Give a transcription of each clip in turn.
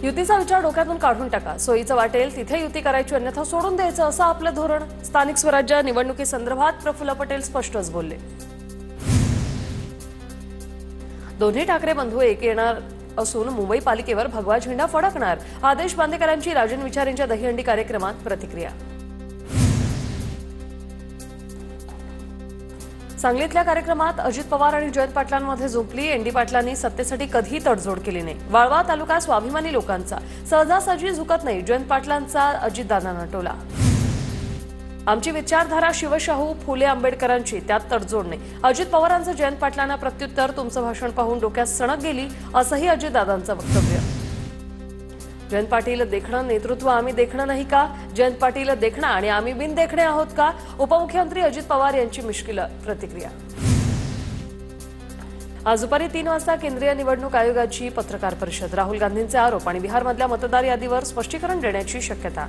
युतीचा विचार डोक्यातून काढून टाका। सोयीचं वाटेल तिथे युती करायची, अन्यथा सोडून द्यायचं असं आपलं धोरण। स्थानिक स्वराज्य निवडणुकीसंदर्भात प्रफुल्ल पटेल स्पष्टच बोलले। दोन्ही ठाकरे बंधू एक येणार असून मुंबई पालिकेवर भगवा झेंडा फडकणार। आदेश बांदेकरांची राजन विचारेंच्या दहीहंडी कार्यक्रमात प्रतिक्रिया। सांगलीतल्या कार्यक्रमात अजित पवार आणि जयंत पाटलांमध्ये झोपली। एनडी पाटलांनी सत्तेसाठी कधीही तडजोड केली नाही। वाळवा तालुका स्वाभिमानी लोकांचा, सहजासहजी झुकत नाही। जयंत पाटलांचा अजितदादांना टोला। आमची विचारधारा शिवशाहू फुले आंबेडकरांची, त्यात तडजोड नाही। अजित पवारांचं जयंत पाटलांना प्रत्युत्तर, तुमचं भाषण पाहून डोक्यात सणक गेली असंही अजितदादांचं वक्तव्य। जयंत पाटील देखणं नेतृत्व आम्ही देखणं नाही का? जयंत पाटील देखणं आणि आम्ही बिन देखणे आहोत का? उपमुख्यमंत्री अजित पवार यांची मिश्किल प्रतिक्रिया। आज दुपारी 3 वाजता केंद्रीय निवडणूक आयोगाची पत्रकार परिषद। राहुल गांधींचे आरोप आणि बिहारमधल्या मतदार यादीवर स्पष्टीकरण देण्याची शक्यता।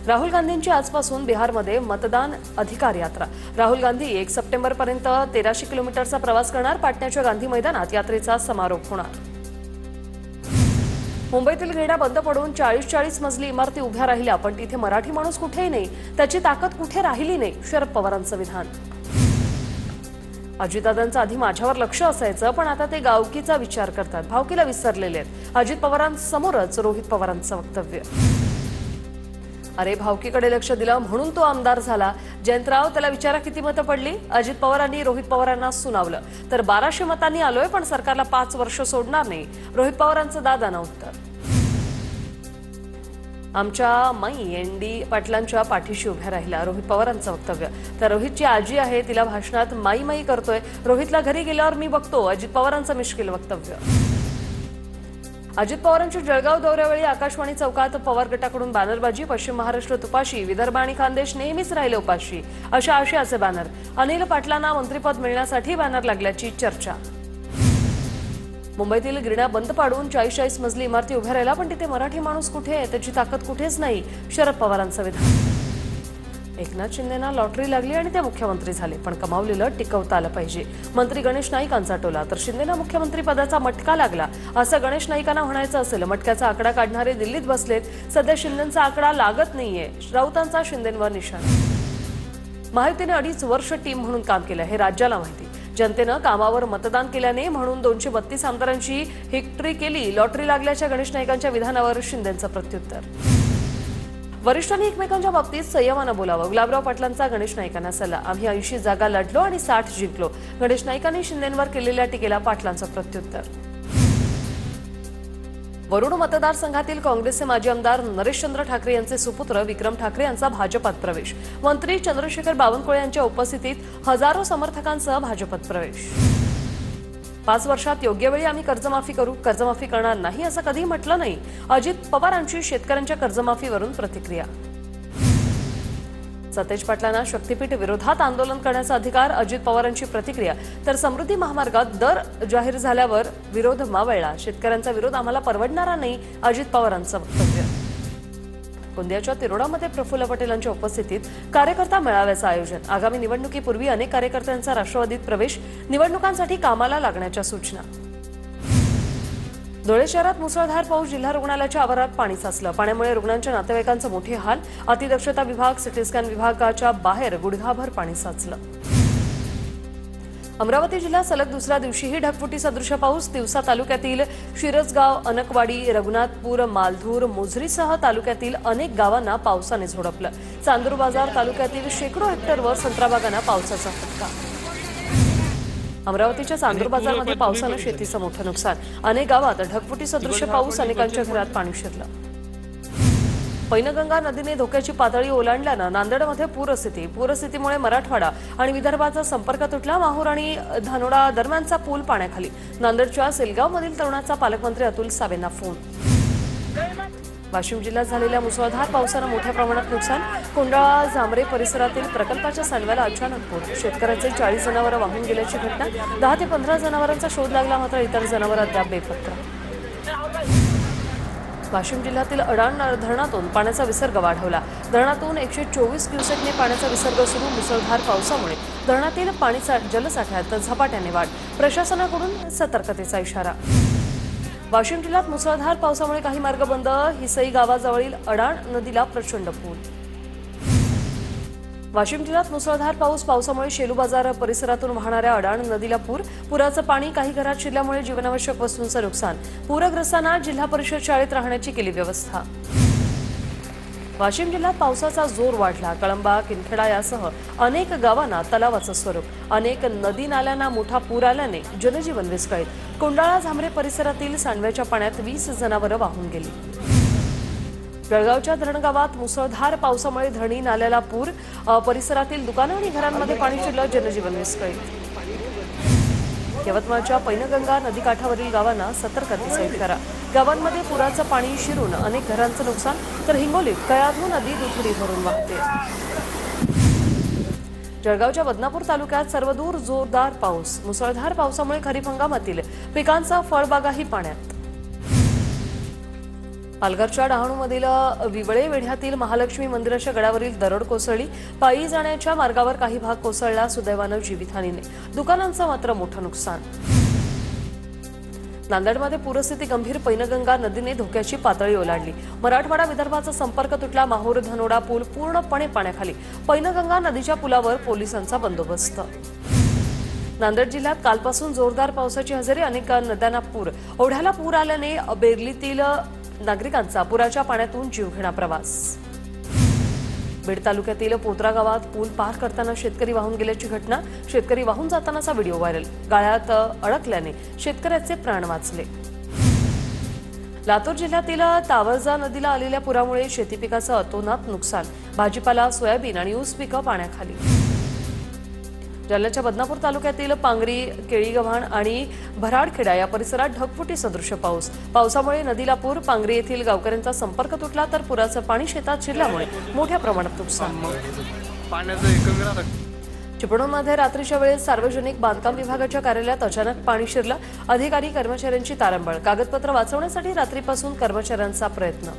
राहुल गांधींची आजपासून बिहारमध्ये मतदान अधिकार यात्रा। राहुल गांधी 1 सप्टेंबरपर्यंत 1300 किलोमीटरचा प्रवास करणार। पाटण्याच्या गांधी मैदानात यात्रेचा समारोप होणार। मुंबईतील गेडा बंद पडून 40 मजली इमारती उभ्या राहिल्या, पण तिथे मराठी माणूस कुठेही नाही, त्याची ताकद कुठे राहिली नाही, शरद पवारांचं विधान। अजितदादांचं आधी माझ्यावर लक्ष असायचं, पण आता ते गावकीचा विचार करतात, भावकीला विसरलेले आहेत। अजित पवारांसमोरच रोहित पवारांचं वक्तव्य। अरे भावकीकडे लक्ष दिलं म्हणून तो आमदार झाला। जयंतराव, त्याला विचारा किती मतं पडली? अजित पवारांनी रोहित पवारांना सुनावलं तर 1200 मतांनी आलोय, पण सरकारला 5 वर्ष सोडणार नाही। रोहित पवारांचं दादांना उत्तर। आमच्या माई एनडी पाटलांच्या पाठीशी उभ्या राहिला, रोहित पवारांचं वक्तव्य। तर रोहितची आजी आहे, तिला भाषणात माई माई करतोय, रोहितला घरी गेल्यावर मी बघतो, अजित पवारांचं मिश्किल वक्तव्य। अजित पवारांच्या जळगाव दौऱ्यावेळी आकाशवाणी चौकात पवार गटाकडून बॅनरबाजी। पश्चिम महाराष्ट्र तुपाशी, विदर्भ आणि खानदेश नेहमीच राहिले उपाशी, अशा आशयाचे बॅनर। अनिल पाटलांना मंत्रिपद मिळण्यासाठी बॅनर लागल्याची चर्चा। मुंबईतील गिरण्या बंद पाडून 40 मजली इमारती उभ्या राहिल्या, पण तिथे मराठी माणूस कुठे आहे, त्याची ताकद कुठेच नाही, शरद पवारांचं विधान। एकनाथ शिंदेना लॉटरी लागली आणि ते मुख्यमंत्री झाले, पण कमावलेलं टिकवता आलं पाहिजे। मंत्री गणेश नाईकांचा टोला। तर शिंदेना मुख्यमंत्री पदाचा मटका लागला असं गणेश नाईकांना म्हणायचं असेल। मटक्याचा आकडा काढणारे दिल्लीत बसलेत। सध्या शिंदेचा आकडा लागत नाहीये, राऊतांचा शिंदेंवर निशाणा। महायुतीने 2.5 वर्ष टीम म्हणून काम केलं, हे राज्याला माहिती। जनतेनं कामावर मतदान केल्याने म्हणून 232 आमदारांची हिक्ट्री केली। लॉटरी लागल्याच्या गणेश नाईकांच्या विधानावर शिंदेंचं प्रत्युत्तर। वरिष्ठांनी एकमेकांच्या बाबतीत संयमानं बोलावं, गुलाबराव पाटलांचा गणेश नाईकांना सल्ला। आम्ही 80 जागा लढलो आणि 60 जिंकलो। गणेश नाईकांनी शिंदेंवर केलेल्या टीकेला पाटलांचं प्रत्युत्तर। वरुड मतदारसंघातील काँग्रेसचे माजी आमदार नरेशचंद्र ठाकरे यांचे सुपुत्र विक्रम ठाकरे यांचा भाजपात प्रवेश। मंत्री चंद्रशेखर बावनकुळे यांच्या उपस्थितीत हजारो समर्थकांसह भाजपात प्रवेश। 5 वर्षात योग्य वेळी आम्ही कर्जमाफी करू, कर्जमाफी करणार नाही असं कधीही म्हटलं नाही। अजित पवारांची शेतकऱ्यांच्या कर्जमाफीवरून प्रतिक्रिया। सतेज पाटलांना शक्तीपीठ विरोधात आंदोलन करण्याचा अधिकार, अजित पवारांची प्रतिक्रिया। तर समृद्धी महामार्गात दर जाहीर झाल्यावर विरोध मावळला, शेतकऱ्यांचा विरोध आम्हाला परवडणारा नाही, अजित पवारांचं वक्तव्य। गोंदियाच्या तिरोडामध्ये प्रफुल्ल पटेलांच्या उपस्थितीत कार्यकर्ता मेळाव्याचं आयोजन। आगामी निवडणुकीपूर्वी अनेक कार्यकर्त्यांचा राष्ट्रवादीत प्रवेश, निवडणुकांसाठी कामाला लागण्याच्या सूचना। धुळे शहरात मुसळधार पाऊस, जिल्हा रुग्णालयाच्या आवारात पाणी साचलं। पाण्यामुळे रुग्णांच्या नातेवाईकांचे मोठे हाल। अतिदक्षता विभाग, सिटी स्कॅन विभागाच्या बाहेर गुडघाभर पाणी साचलं। अमरावती जिल्ह्यात सलग दुसऱ्या दिवशीही ढगफुटी सदृश पाऊस। तिवसा तालुक्यातील शिरसगाव, अनकवाडी, रघुनाथपूर, मालधूर, मोझरीसह तालुक्यातील अनेक गावांना पावसाने झोडपलं। चांदूर बाजार तालुक्यातील शेकडो हेक्टरवर संत्राबागांना पावसाचा फटका। अमरावतीच्या चांदूर बाजारमध्ये पावसानं शेतीचं मोठं नुकसान। अनेक गावात ढगफुटी सदृश पाऊस, अनेकांच्या घरात पाणी शिरलं। पैनगंगा नदीने धोक्याची पातळी ओलांडल्यानं नांदेडमध्ये पूरस्थितीमुळे मराठवाडा आणि विदर्भाचा संपर्क तुटला। माहूर आणि धानोडा दरम्यानचा पूल पाण्याखाली। नांदेडच्या सेलगावमधील तरुणाचा पालकमंत्री अतुल सावेंना फोन। वाशिम जिल्ह्यात झालेल्या मुसळधार पावसानं मोठ्या प्रमाणात नुकसान। कोंडाळा जांभरे परिसरातील प्रकल्पाच्या सांडव्याला अचानक पूर। शेतकऱ्याचे 40 जनावरं वाहून गेल्याची घटना। 10 ते 15 जनावरांचा शोध लागला, मात्र इतर जनावर अद्याप बेपत्ता। वाशिम जिल्ह्यातील अडाण धरणातून पाण्याचा विसर्ग वाढवला। धरणातून 124 क्युसेकने पाण्याचा विसर्ग सुरू। मुसळधार पावसामुळे धरणातील पाणी जलसाठ्यात झपाट्याने वाढ। प्रशासनाकडून सतर्कतेचा इशारा। वाशिम जिल्ह्यात मुसळधार पावसामुळे काही मार्ग बंद. हिसई गावाजवळील अडाण नदीला प्रचंड पूर. वाशिम जिल्ह्यात मुसळधार पावसामुळे शेलू बाजार परिसरातून वाहणाऱ्या अडाण नदीला पूर. पुराचं पाणी काही घरात शिरल्यामुळे जीवनावश्यक वस्तूंचं नुकसान. पूरग्रस्तांना जिल्हा परिषद शाळेत राहण्याची केली व्यवस्था. वाशिम जिल्ह्यात पावसाचा जोर वाढला. कळंबा, किनखेडा यासह अनेक गावांना तलावाचं स्वरूप. अनेक नदी नाल्यांना मोठा पूर आल्याने जनजीवन विस्कळीत. कोंडाळा झांबरे परिसरातील सांडव्याच्या पाण्यात 20 जनावरं वाहून गेली. जळगावच्या धरणगावात मुसळधार पावसामुळे धरणी नाल्याला पूर. परिसरातील दुकानं आणि घरांमध्ये पाणी शिरलं. जनजीवन विस्कळीत. यवतमाळच्या पैनगंगा नदीकाठावरील गावांना सतर्कतेचा इशारा. गावांमध्ये पुराचं पाणी शिरून अनेक घरांचं नुकसान. तर हिंगोलीत कयाधू नदी दुथडी भरून वाहते. जळगावच्या बदनापूर तालुक्यात सर्वदूर जोरदार पाऊस. मुसळधार पावसामुळे खरीप हंगामातील पिकांचा फळबागाही पाण्यात. पालघरच्या डहाणूमधील विवळे वेढ्यातील महालक्ष्मी मंदिराच्या गडावरील दरड कोसळली. पायी जाण्याच्या मार्गावर काही भाग कोसळला. सुदैवानं जीवितहानीने. दुकानांचं मात्र मोठं नुकसान. नांदेडमध्ये पूरस्थिती गंभीर. पैनगंगा नदीने धोक्याची पातळी ओलांडली. मराठवाडा विदर्भाचा संपर्क तुटला. माहूर धनोडा पूल पूर्णपणे पाण्याखाली. पैनगंगा नदीच्या पुलावर पोलिसांचा बंदोबस्त. नांदेड जिल्ह्यात कालपासून जोरदार पावसाची हजेरी. अनेक नद्यांना पूर. ओढ्याला पूर आल्याने बेरलीतील नागरिकांचा पुराच्या पाण्यातून जीवघेणा प्रवास. बीड तालुक्यातील पोत्रा गावात पूल पार करताना शेतकरी वाहून गेल्याची घटना. शेतकरी वाहून जातानाचा व्हिडिओ व्हायरल. गाळ्यात अडकल्याने शेतकऱ्याचे प्राण वाचले. लातूर जिल्ह्यातील तावरजा नदीला आलेल्या पुरामुळे शेती पिकाचं अतोनात नुकसान. भाजीपाला, सोयाबीन आणि ऊस पिकं पाण्याखाली. जालन्याच्या बदनापूर तालुक्यातील पांगरी, केळीगव्हाण आणि भराडखेडा या परिसरात ढगफुटी सदृश पाऊस. पावसामुळे नदीला पूर. पांगरी येथील गावकऱ्यांचा संपर्क तुटला. तर पुराचं पाणी शेतात शिरल्यामुळे मोठ्या प्रमाणात नुकसान. चिपळूणमध्ये रात्रीच्या वेळेस सार्वजनिक बांधकाम विभागाच्या कार्यालयात अचानक पाणी शिरलं. अधिकारी कर्मचाऱ्यांची तारंबळ. कागदपत्र वाचवण्यासाठी रात्रीपासून कर्मचाऱ्यांचा प्रयत्न.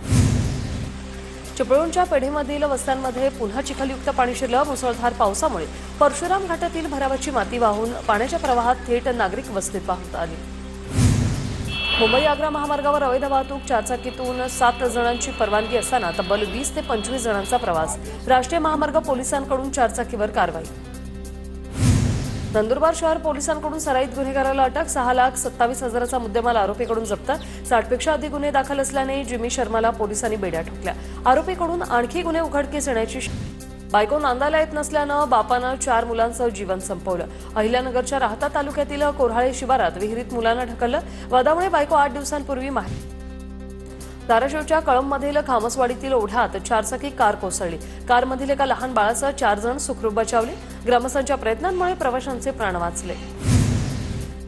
चिपळूणच्या पेढीमधील वस्त्यांमध्ये पुन्हा चिखलयुक्त पाणी शिरलं. मुसळधार पावसामुळे परशुराम घाटातील भरावाची माती वाहून पाण्याच्या प्रवाहात थेट नागरिक वस्तीत वाहत आली. मुंबई आग्रा महामार्गावर अवैध वाहतूक. चारचाकीतून 7 जणांची परवानगी असताना तब्बल 20 ते 25 जणांचा प्रवास. राष्ट्रीय महामार्ग पोलिसांकडून चारचाकीवर कारवाई. नंदुरबार शहर पोलिसांकडून सराईत गुन्हेगाराला अटक. 6,27,000चा मुद्देमाल आरोपीकडून जप्त. 60पेक्षा अधिक गुन्हे दाखल असल्याने जिमी शर्माला पोलिसांनी बेड्या ठोकल्या. आरोपीकडून आणखी गुन्हे उघडकीस येण्याची. बायको नांदायला येत नसल्यानं बापानं 4 मुलांचं जीवन संपवलं. अहिल्यानगरच्या राहता तालुक्यातील कोऱ्हाळे शिवारात विहिरीत मुलांना ढकललं. वादामुळे बायको 8 दिवसांपूर्वी धाराशिवच्या कळंबमधील खामसवाडीतील ओढ्यात 4चाकी कार कोसळली. कारमधील एका लहान बाळासह 4 जण सुखरूप बचावले. ग्रामस्थांच्या प्रयत्नांमुळे प्रवाशांचे प्राण वाचले.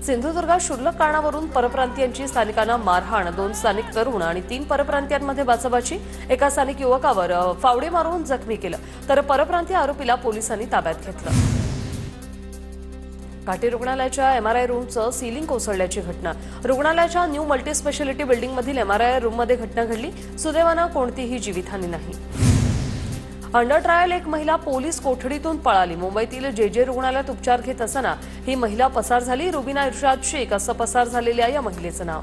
सिंधुदुर्गात क्षुल्लक कारणावरून परप्रांतीयांची स्थानिकांना मारहाण. 2 स्थानिक तरुण आणि 3 परप्रांतीयांमध्ये बाचाबाची. एका स्थानिक युवकावर फावडे मारून जखमी केलं. तर परप्रांतीय आरोपीला पोलिसांनी ताब्यात घेतलं. घाटी रुग्णालयाच्या एमआरआय रूमचं सीलिंग कोसळल्याची घटना. रुग्णालयाच्या न्यू मल्टीस्पेशालिटी बिल्डिंगमधील एमआरआय रूममध्ये घटना घडली. सुदैवानं कोणतीही जीवितहानी नाही. अंडर ट्रायल एक महिला पोलीस कोठडीतून पळाली. मुंबईतील जेजे रुग्णालयात उपचार घेत असताना ही महिला पसार झाली. रुबिना इर्शाद शेख असं पसार झालेल्या या महिलेचं नाव.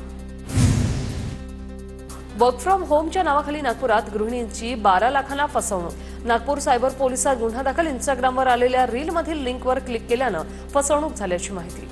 वर्क फ्रॉम होमच्या नावाखाली नागपुरात गृहिणींची 12 लाखांना फसवणूक. नागपूर सायबर पोलिसात गुन्हा दाखल. इंस्टाग्रामवर आलेल्या रीलमधील लिंकवर क्लिक केल्यानं फसवणूक झाल्याची माहिती.